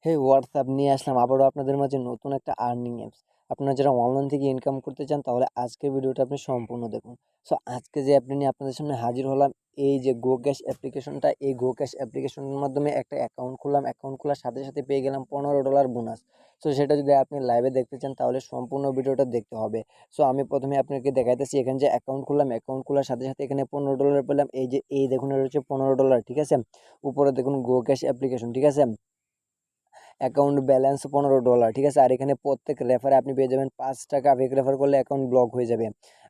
হে WhatsApp নিয়ে আসলাম আবারও আপনাদের মাঝে নতুন একটা আর্নিং অ্যাপস। আপনারা যারা অনলাইন থেকে ইনকাম করতে চান তাহলে আজকের ভিডিওটা আপনি সম্পূর্ণ দেখুন। সো আজকে যে অ্যাপটি নিয়ে আপনাদের সামনে হাজির হলাম, এই যে গো ক্যাশ অ্যাপ্লিকেশনটা, এই গো ক্যাশ অ্যাপ্লিকেশনের মাধ্যমে একটা অ্যাকাউন্ট খুললাম। অ্যাকাউন্ট খোলার সাথে সাথে পেয়ে গেলাম $15 বোনাস। সো সেটা যদি আপনি লাইভে দেখতে চান তাহলে সম্পূর্ণ ভিডিওটা দেখতে হবে। সো আমি প্রথমে আপনাকে দেখাইতেছি, এখানে যে অ্যাকাউন্ট খুললাম, অ্যাকাউন্ট খোলার সাথে সাথে এখানে $15 পেলাম। এই দেখুন, এটা হচ্ছে $15, ঠিক আছে। উপরে দেখুন গো ক্যাশ অ্যাপ্লিকেশন, ঠিক আছে। অ্যাকাউন্ট ব্যালেন্স $15, ঠিক আছে। আর এখানে প্রত্যেক রেফারে আপনি পেয়ে যাবেন 5 টাকা। আবেগ রেফার করলে অ্যাকাউন্ট ব্লক হয়ে যাবে।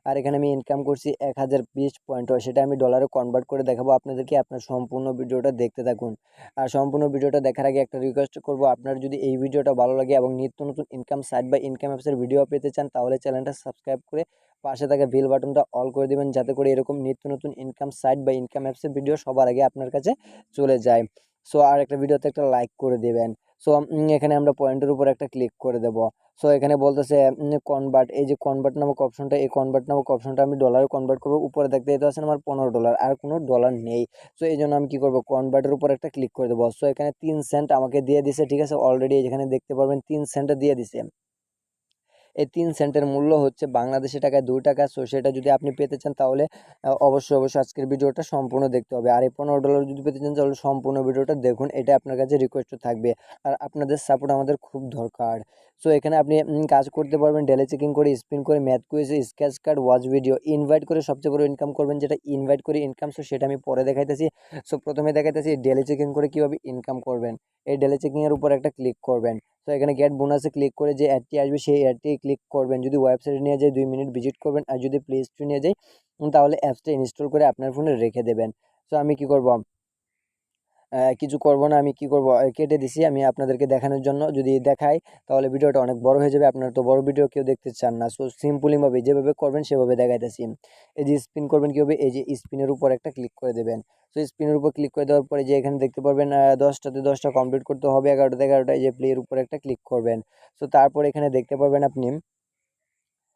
আর এখানে আমি ইনকাম করছি 1020 পয়েন্ট, সেটা আমি ডলারে কনভার্ট করে দেখাবো আপনাদেরকে। আপনার সম্পূর্ণ ভিডিওটা দেখতে থাকুন। আর সম্পূর্ণ ভিডিওটা দেখার আগে একটা রিকোয়েস্ট করবো, আপনার যদি এই ভিডিওটা ভালো লাগে এবং নিত্য নতুন ইনকাম সাইট বা ইনকাম অ্যাপসের ভিডিও পেতে চান তাহলে চ্যানেলটা সাবস্ক্রাইব করে পাশে থাকা বেল বাটনটা অল করে দেবেন, যাতে করে এরকম নিত্য নতুন ইনকাম সাইট বা ইনকাম অ্যাপসের ভিডিও সবার আগে আপনার কাছে চলে যায়। সো আর একটা ভিডিওতে একটা লাইক করে দেবেন। সো এখানে আমরা পয়েন্টের উপর একটা ক্লিক করে দেব। সো এখানে বলতেছে কনভার্ট, এই যে কনভার্ট নামক অপশনটা, এই কনভার্ট নামক অপশনটা আমি ডলারে কনভার্ট করবো। উপরে দেখতে যেতে আছেন আমার $15, আর কোনো ডলার নেই। সো এই জন্য আমি কি করবো, কনভার্টের উপর একটা ক্লিক করে দেবো। সো এখানে 3 সেন্ট আমাকে দিয়ে দিছে, ঠিক আছে। অলরেডি এখানে দেখতে পারবেন 3 সেন্ট দিয়ে দিছে। এই 3 সেন্টের মূল্য হচ্ছে বাংলাদেশি টাকায় 2 টাকা। সো সেটা যদি আপনি পেতে চান তাহলে অবশ্যই অবশ্যই আজকের ভিডিওটা সম্পূর্ণ দেখতে হবে। আর এই $15 যদি পেতে চান তাহলে সম্পূর্ণ ভিডিওটা দেখুন, এটা আপনার কাছে রিকোয়েস্ট থাকবে। আর আপনাদের সাপোর্ট আমাদের খুব দরকার। সো এখানে আপনি কাজ করতে পারবেন ডেলি চেকিং করে, স্পিন করে, math quiz, sketch card, watch video, invite করে সবচেয়ে বড় ইনকাম করবেন, যেটা ইনভাইট করে ইনকাম। সো সেটা আমি পরে দেখাইতেছি। সো প্রথমে দেখাইতেছি ডেলি চেকিং করে কীভাবে ইনকাম করবেন। এই ডেলি চেকিংয়ের উপর একটা ক্লিক করবেন। তো এখানে গেট বোনাসে ক্লিক করে যে অ্যাডটি আসবে সেই অ্যাডটি ক্লিক করবেন। যদি ওয়েবসাইটে নিয়ে যায় 2 মিনিট ভিজিট করবেন, আর যদি প্লে স্টোরে নিয়ে যায় তাহলে অ্যাপসটা ইনস্টল করে আপনার ফোনে রেখে দেবেন। তো আমি কি করব, কিছু করব না, আমি কি করব, কেটে দিছি আমি আপনাদেরকে দেখানোর জন্য। যদি দেখাই তাহলে ভিডিওটা অনেক বড় হয়ে যাবে, আপনারা তো বড় ভিডিও কেউ দেখতে চান না। সো সিম্পলিভাবে যেভাবে করবেন সেভাবে দেখাইতেছি। এই যে স্পিন করবেন কীভাবে, এই যে স্পিনের উপর একটা ক্লিক করে দেবেন। তো স্পিনের উপর ক্লিক করে দেওয়ার পরে যে এখানে দেখতে পারবেন 10টাতে 10টা কমপ্লিট করতে হবে, 11টাতে 11টা, এই যে প্লের উপর একটা ক্লিক করবেন। তো তারপর এখানে দেখতে পারবেন আপনি,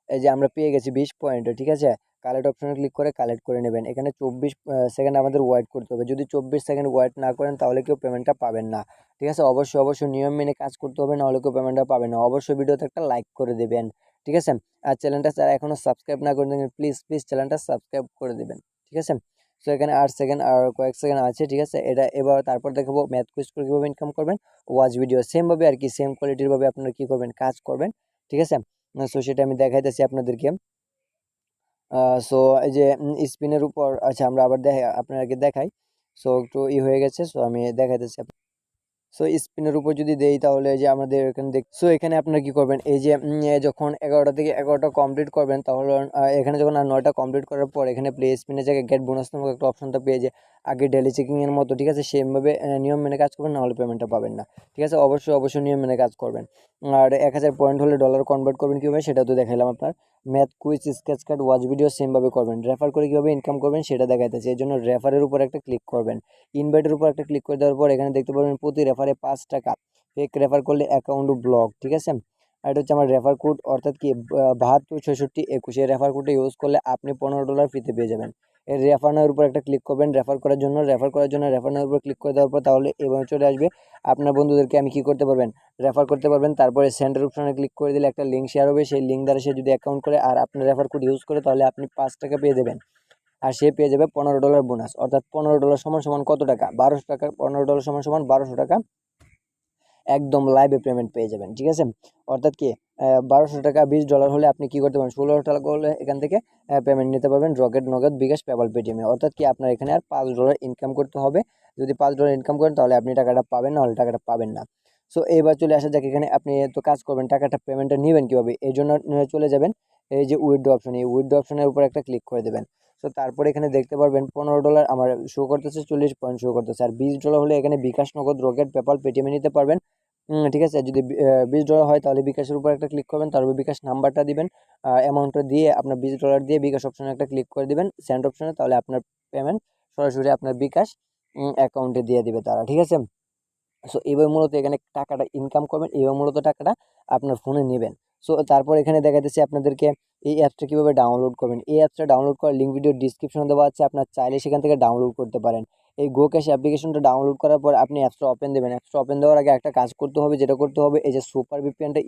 এই যে আমরা পেয়ে গেছি 20 পয়েন্ট, ঠিক আছে। কালেক্ট অপশনে ক্লিক করে কালেক্ট করে নেবেন। এখানে 24 সেকেন্ড আমাদের ওয়েট করতে হবে। যদি 24 সেকেন্ড ওয়েট না করেন তাহলে কেউ পেমেন্টটা পাবেন না, ঠিক আছে। অবশ্যই অবশ্যই নিয়ম মেনে কাজ করতে হবে, নাহলে কেউ পেমেন্টটা পাবেন না। অবশ্যই ভিডিওতে একটা লাইক করে দেবেন, ঠিক আছে। আর চ্যানেলটা যারা এখনো সাবস্ক্রাইব না করে দেবেন, প্লিজ প্লিজ চ্যানেলটা সাবস্ক্রাইব করে দেবেন, ঠিক আছে। তো এখানে 8 সেকেন্ড আর কয়েক সেকেন্ড আছে, ঠিক আছে। এটা এবার তারপর দেখাবো ম্যাথ কুইজ করে কীভাবে ইনকাম করবেন। ওয়াচ ভিডিও সেমভাবে আর কি, সেম কোয়ালিটির ভাবে আপনারা কী করবেন, কাজ করবেন, ঠিক আছে। সো সেটা আমি দেখাইতেছি আপনাদেরকে। সো এই যে স্পিনের উপর, আচ্ছা আমরা আবার আপনাকে দেখাই। সো একটু হয়ে গেছে, সো আমি দেখাইতেছি। সো স্পিনের উপর যদি দেই তাহলে যে আমাদের এখানে সো এখানে আপনারা কি করবেন, এই যে যখন 11টা থেকে 11টা কমপ্লিট করবেন তাহলে এখানে যখন আর 9টা কমপ্লিট করার পর এখানে প্লে স্পিনের জায়গায় গেট বোনাস নামক একটা অপশনটা পেয়ে যে আগে ডেলি চেকিং এর মতো, ঠিক আছে। সেমভাবে নিয়ম মেনে কাজ করবেন, নাহলে পেমেন্টটা পাবেন না, ঠিক আছে। অবশ্যই অবশ্যই নিয়ম মেনে কাজ করবেন। আর 1000 পয়েন্ট হলে ডলার কনভার্ট করবেন কীভাবে সেটা তো দেখাইলাম। আপনার math quiz, sketch card, watch video সেমভাবে করবেন। রেফার করে কীভাবে ইনকাম করবেন সেটা দেখাইতেছে। এই জন্য রেফারের উপর একটা ক্লিক করবেন। ইনভাইটের উপর একটা ক্লিক করে দেওয়ার পর এখানে দেখতে পারবেন প্রতি রেফারে 5 টাকা। ফেক রেফার করলে অ্যাকাউন্ট ব্লক, ঠিক আছে। আর এটা হচ্ছে আমার রেফার কোড, অর্থাৎ কি 72 66 21, এই রেফার কোডটা ইউজ করলে আপনি $15 ফ্রিতে পেয়ে যাবেন। এই রেফার নামের উপর একটা ক্লিক করবেন রেফার করার জন্য। রেফার নামের উপর ক্লিক করে দেওয়ার পর তাহলে এভাবে চলে আসবে। আপনার বন্ধুদেরকে আমি কি করতে পারবেন, রেফার করতে পারবেন। তারপরে সেন্টার অপশনে ক্লিক করে দিলে একটা লিঙ্ক শেয়ার হবে, সেই লিঙ্ক দ্বারা সে যদি অ্যাকাউন্ট করে আর আপনার রেফার কোড ইউজ করে তাহলে আপনি 5 টাকা পেয়ে দেবেন। আর সে পেয়ে যাবে $15 বোনাস। অর্থাৎ $15 সমান সমান কত টাকা, 1200 টাকা। $15 সমান সমান 1200 টাকা একদম লাইভে পেমেন্ট পেয়ে যাবেন, ঠিক আছে। অর্থাৎ কি 1200 টাকা $20 হলে আপনি কি করতে পারেন, 16 টাকা হলে এখান থেকে পেমেন্ট নিতে পারবেন রকেট, নগদ, বিকাশ, পেপাল, পেটিএমে। অর্থাৎ কি আপনার এখানে আর $5 ইনকাম করতে হবে। যদি $5 ইনকাম করেন তাহলে আপনি টাকাটা পাবেন, না হলে টাকাটা পাবেন না। সো এবার চলে আসা যাক, এখানে আপনি তো কাজ করবেন, টাকাটা পেমেন্টটা নেবেন কীভাবে, এই জন্য চলে যাবেন এই যে উইথড্র অপশন, এই উইথড্র অপশনের উপর একটা ক্লিক করে দেবেন। তো তারপরে এখানে দেখতে পারবেন $15 আমার শো করতেছে, 40 পয়েন্ট শো করতেছে। আর $20 হলে এখানে বিকাশ, নগদ, রকেট, পেপাল, পেটিএমে নিতে পারবেন। ঠিক আছে। যদি $20 হয় তাহলে বিকাশের উপর একটা ক্লিক করবেন, তারপর বিকাশ নাম্বারটা দিবেন, অ্যামাউন্টটা দিয়ে আপনার $20 দিয়ে বিকাশ অপশনে একটা ক্লিক করে দিবেন, সেন্ড অপশনে, তাহলে আপনার পেমেন্ট সরাসরি আপনার বিকাশ অ্যাকাউন্টে দিয়ে দিবে তারা, ঠিক আছে। সো এইভাবে মূলত এখানে টাকাটা ইনকাম করবেন, এইভাবে মূলত টাকাটা আপনার ফোনে নেবেন। সো তারপর এখানে দেখা যাচ্ছে আপনাদেরকে এই অ্যাপসটা কীভাবে ডাউনলোড করবেন। এই অ্যাপসটা ডাউনলোড করার লিঙ্ক ভিডিও ডিসক্রিপশনে দেওয়া আছে, আপনার চাইলে সেখান থেকে ডাউনলোড করতে পারেন। এই গো ক্যাশ অ্যাপ্লিকেশনটা ডাউনলোড করার পর আপনি অ্যাপসটা ওপেন দেবেন। অ্যাপসটা ওপেন দেওয়ার আগে একটা কাজ করতে হবে, যেটা করতে হবে এই যে সুপার ভিপিএনটা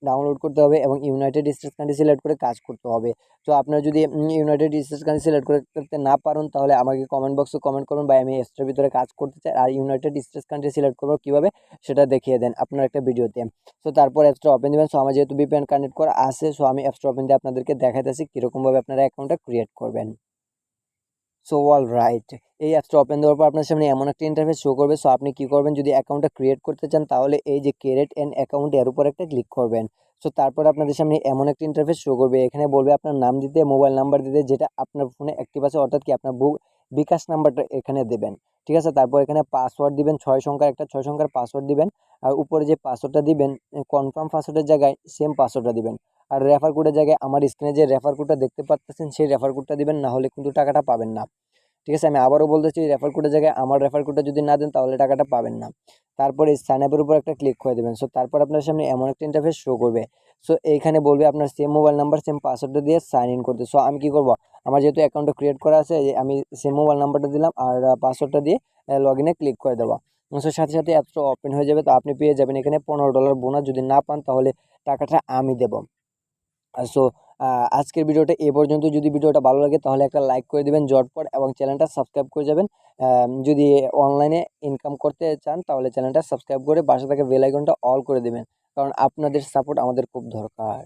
ডাউনলোড করতে হবে এবং ইউনাইটেড স্টেটস কান্ট্রি সিলেক্ট করে কাজ করতে হবে। তো আপনারা যদি ইউনাইটেড স্টেটস কান্ট্রি সিলেক্ট করতে না পারেন তাহলে আমাকে কমেন্ট বক্সে কমেন্ট করুন, বা আমি অ্যাপসটার ভিতরে কাজ করতে চাই আর ইউনাইটেড স্টেটস কান্ট্রি সিলেক্ট করবো কীভাবে সেটা দেখিয়ে দেন আপনার একটা ভিডিওতে। সো তারপর অ্যাপসটা ওপেন দেবেন। সো আমার যেহেতু ভিপিএন কানেক্ট করা আছে, সো আমি অ্যাপসটা ওপেন দিয়ে আপনাদেরকে দেখাইতেছি কীরকমভাবে আপনারা অ্যাকাউন্টটা ক্রিয়েট করবেন। সো অল রাইট, এই অ্যাপসটা ওপেন দেওয়ার পর আপনার সামনে এমন একটা ইন্টারফেস শো করবে। সো আপনি কি করবেন, যদি অ্যাকাউন্টটা ক্রিয়েট করতে চান তাহলে এই যে ক্রিয়েট অ্যান অ্যাকাউন্ট এর উপর একটা ক্লিক করবেন। সো তারপর আপনাদের সামনে এমন একটা ইন্টারফেস শো করবে, এখানে বলবে আপনার নাম দিতে, মোবাইল নাম্বার দিতে, যেটা আপনার ফোনে অ্যাক্টিভ আছে, অর্থাৎ কি আপনার বিকাশ নাম্বারটা এখানে দেবেন। ঠিক আছে, তারপর এখানে পাসওয়ার্ড দিবেন, 6 সংখ্যার পাসওয়ার্ড দিবেন। আর উপরে যে পাসওয়ার্ডটা দিবেন কনফার্ম পাসওয়ার্ডের জায়গায় সেম পাসওয়ার্ডটা দিবেন। আর রেফার কোডের জায়গায় আমার স্ক্রিনে যে রেফার কোডটা দেখতে পাচ্ছেন সেই রেফার কোডটা দিবেন, না হলে কিন্তু টাকাটা পাবেন না। ঠিক আছে, আমি আবারও বলতেছি, রেফার কোডের জায়গায় আমার রেফার কোডটা যদি না দেন তাহলে টাকাটা পাবেন না। তারপরে সাইন আপের উপর একটা ক্লিক করে দেবেন। সো তারপর আপনার সামনে এমন একটা ইন্টারফেস শো করবে। সো এইখানে বলবে আপনার সেম মোবাইল নাম্বার সেম পাসওয়ার্ডটা দিয়ে সাইন ইন করতে। সো আমি কি করব, আমার যেহেতু অ্যাকাউন্টটা ক্রিয়েট করা আছে, আমি সেম মোবাইল নাম্বারটা দিলাম আর পাসওয়ার্ডটা দিয়ে লগ ইনে ক্লিক করে দেবো। সো সাথে সাথে অ্যাপসটা ওপেন হয়ে যাবে। তো আপনি পেয়ে যাবেন এখানে $15 বোনাস। যদি না পান তাহলে টাকাটা আমি দেবো। সো আজকের ভিডিওটা এ পর্যন্ত। যদি ভিডিওটা ভালো লাগে তাহলে একটা লাইক করে দিবেন ঝটপট এবং চ্যানেলটা সাবস্ক্রাইব করে যাবেন। যদি অনলাইনে ইনকাম করতে চান তাহলে চ্যানেলটা সাবস্ক্রাইব করে পাশে থাকা বেল আইকনটা অল করে দিবেন, কারণ আপনাদের সাপোর্ট আমাদের খুব দরকার।